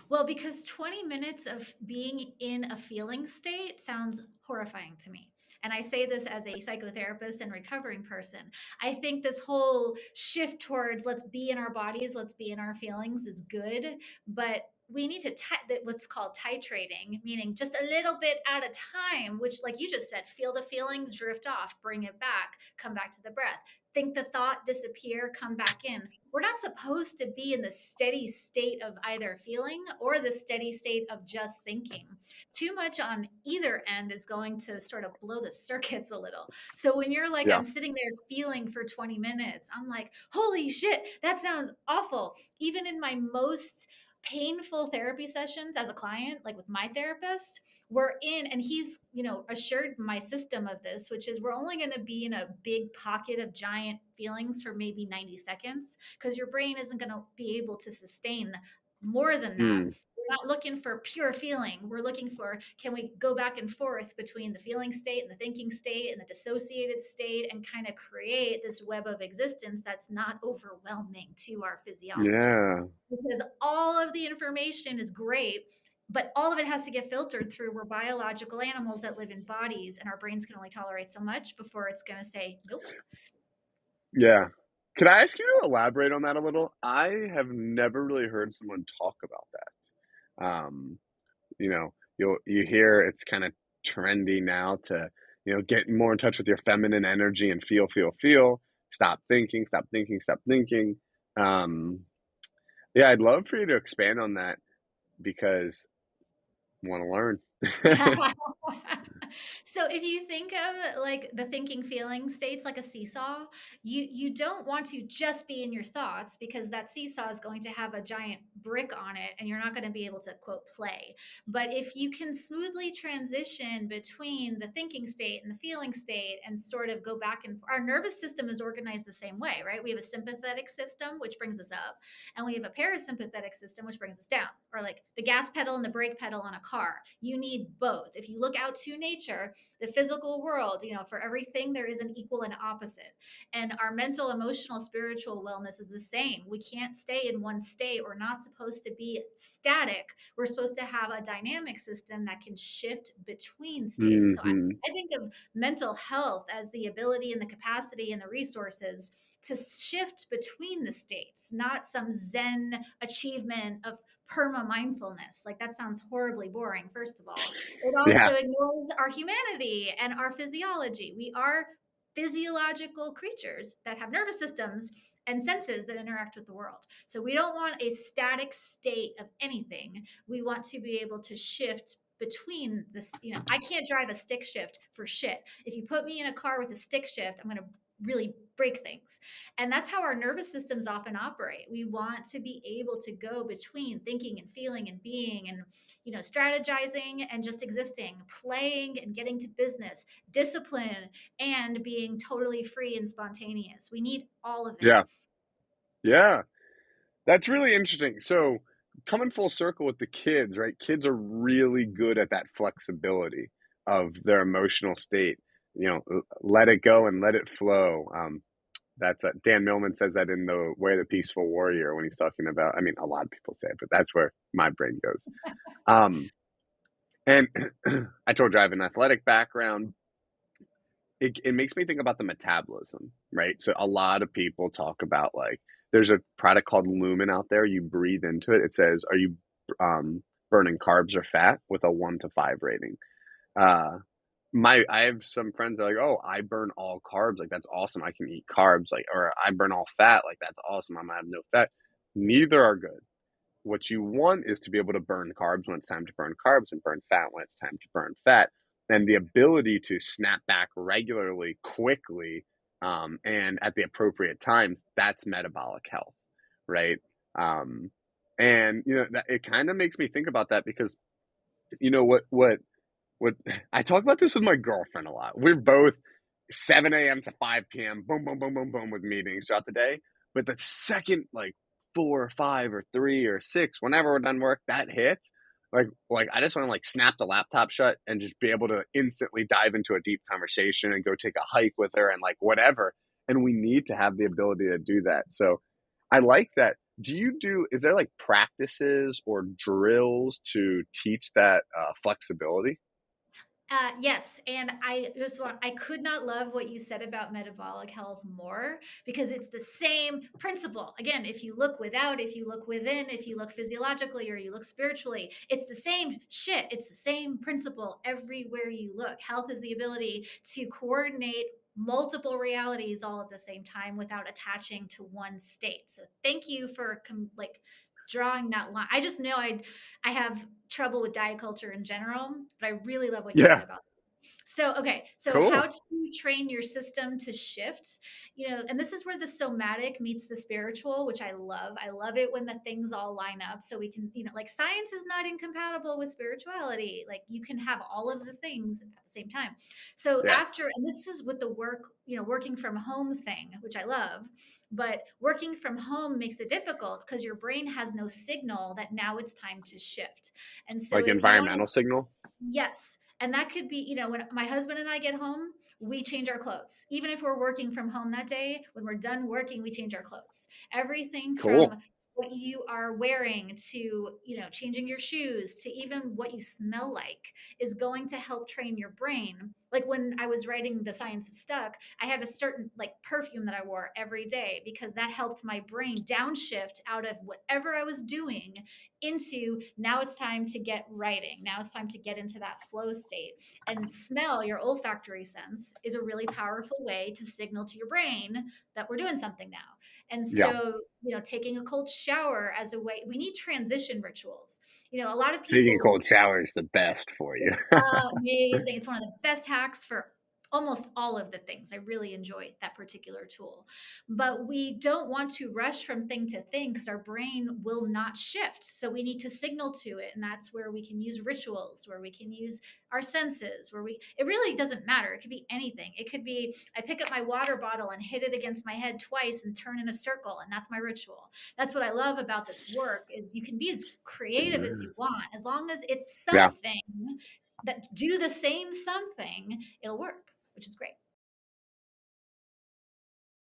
Well, because 20 minutes of being in a feeling state sounds horrifying to me. And I say this as a psychotherapist and recovering person. I think this whole shift towards let's be in our bodies, let's be in our feelings is good, but we need to what's called titrating, meaning just a little bit at a time, which, like you just said, feel the feelings, drift off, bring it back, come back to the breath, think the thought, disappear, come back in. We're not supposed to be in the steady state of either feeling or the steady state of just thinking. Too much on either end is going to sort of blow the circuits a little. So when you're like, Yeah. I'm sitting there feeling for 20 minutes, I'm like, holy shit, that sounds awful. Even in my most painful therapy sessions as a client, like with my therapist, we're in, and he's, assured my system of this, which is we're only going to be in a big pocket of giant feelings for maybe 90 seconds because your brain isn't going to be able to sustain more than that. Mm, We're not looking for pure feeling. We're looking for, can we go back and forth between the feeling state and the thinking state and the dissociated state and kind of create this web of existence that's not overwhelming to our physiology? yeah. Because all of the information is great, but all of it has to get filtered through. We're biological animals that live in bodies, and our brains can only tolerate so much before it's going to say nope. Yeah. Could I ask you to elaborate on that a little? I have never really heard someone talk about that. You hear it's kind of trendy now to, get more in touch with your feminine energy and feel, feel, feel. Stop thinking, stop thinking, stop thinking. Um, yeah, I'd love for you to expand on that because I want to learn. So if you think of like the thinking feeling states like a seesaw, you don't want to just be in your thoughts because that seesaw is going to have a giant brick on it and you're not going to be able to quote play. But if you can smoothly transition between the thinking state and the feeling state and sort of go back, and our nervous system is organized the same way, right? We have a sympathetic system which brings us up, and we have a parasympathetic system which brings us down, or like the gas pedal and the brake pedal on a car. You need both. If you look out to nature, the physical world, for everything there is an equal and opposite. And our mental, emotional, spiritual wellness is the same. We can't stay in one state. We're not supposed to be static. We're supposed to have a dynamic system that can shift between states. So Hmm. I think of mental health as the ability and the capacity and the resources to shift between the states, not some Zen achievement of perma mindfulness. Like that sounds horribly boring, first of all. It Yeah. also ignores our humanity and our physiology. We are physiological creatures that have nervous systems and senses that interact with the world. So we don't want a static state of anything. We want to be able to shift between this. I can't drive a stick shift for shit. If you put me in a car with a stick shift, I'm going to really break things. And that's how our nervous systems often operate. We want to be able to go between thinking and feeling and being and, strategizing and just existing, playing and getting to business, discipline and being totally free and spontaneous. We need all of it. Yeah. Yeah. That's really interesting. So, coming full circle with the kids, right? Kids are really good at that flexibility of their emotional state. Let it go and let it flow. That's Dan Millman says that in The Way of the Peaceful Warrior when he's talking about. I mean, a lot of people say it, but that's where my brain goes. Um, and I told you I have an athletic background. It makes me think about the metabolism, right? So a lot of people talk about like there's a product called Lumen out there. You breathe into it. It says, "Are you burning carbs or fat?" with a 1 to 5 rating. Uh, I have some friends that are like, "Oh, I burn all carbs. Like that's awesome. I can eat carbs. Like, or I burn all fat. Like that's awesome. I'm gonna have no fat." Neither are good. What you want is to be able to burn carbs when it's time to burn carbs and burn fat when it's time to burn fat. And the ability to snap back regularly, quickly, and at the appropriate times, that's metabolic health, right? Um, and it kind of makes me think about that because what I talk about this with my girlfriend a lot. We're both 7 a.m. to 5 p.m. Boom, boom, boom, boom, boom with meetings throughout the day. But the second like 4 or 5 or 3 or 6, whenever we're done work, that hits. Like I just want to like snap the laptop shut and just be able to instantly dive into a deep conversation and go take a hike with her and like whatever. And we need to have the ability to do that. So I like that do you do, is there like practices or drills to teach that flexibility? Yes, and I could not love what you said about metabolic health more because it's the same principle. Again, if you look without, if you look within, if you look physiologically or you look spiritually, it's the same shit. It's the same principle everywhere you look. Health is the ability to coordinate multiple realities all at the same time without attaching to one state. So thank you for like drawing that line. I just know I have trouble with diet culture in general, but I really love what you said Yeah, about so, okay. So, how cool. to train your system to shift, and this is where the somatic meets the spiritual, which I love. I love it when the things all line up so we can, like science is not incompatible with spirituality. Like you can have all of the things at the same time. So, Yes. and this is with the working from home thing, which I love, but working from home makes it difficult because your brain has no signal that now it's time to shift. And so, Like if you want environmental signal? Yes. And that could be, when my husband and I get home, we change our clothes. Even if we're working from home that day, when we're done working, we change our clothes. Everything Cool. from what you are wearing to, changing your shoes to even what you smell like is going to help train your brain. Like when I was writing The Science of Stuck, I had a certain like perfume that I wore every day because that helped my brain downshift out of whatever I was doing into now it's time to get writing. Now it's time to get into that flow state. And smell, your olfactory sense, is a really powerful way to signal to your brain that we're doing something now. And Yeah. so, taking a cold shower as a way, we need transition rituals. A lot of Taking a people cold shower is the best for you. it's amazing. It's one of the best hacks for almost all of the things. I really enjoy that particular tool. But we don't want to rush from thing to thing because our brain will not shift. So we need to signal to it. And that's where we can use rituals, where we can use our senses, it really doesn't matter. It could be anything. It could be, I pick up my water bottle and hit it against my head twice and turn in a circle. And that's my ritual. That's what I love about this work is you can be as creative as you want, as long as it's Yeah. something that do the same something, it'll work, which is great.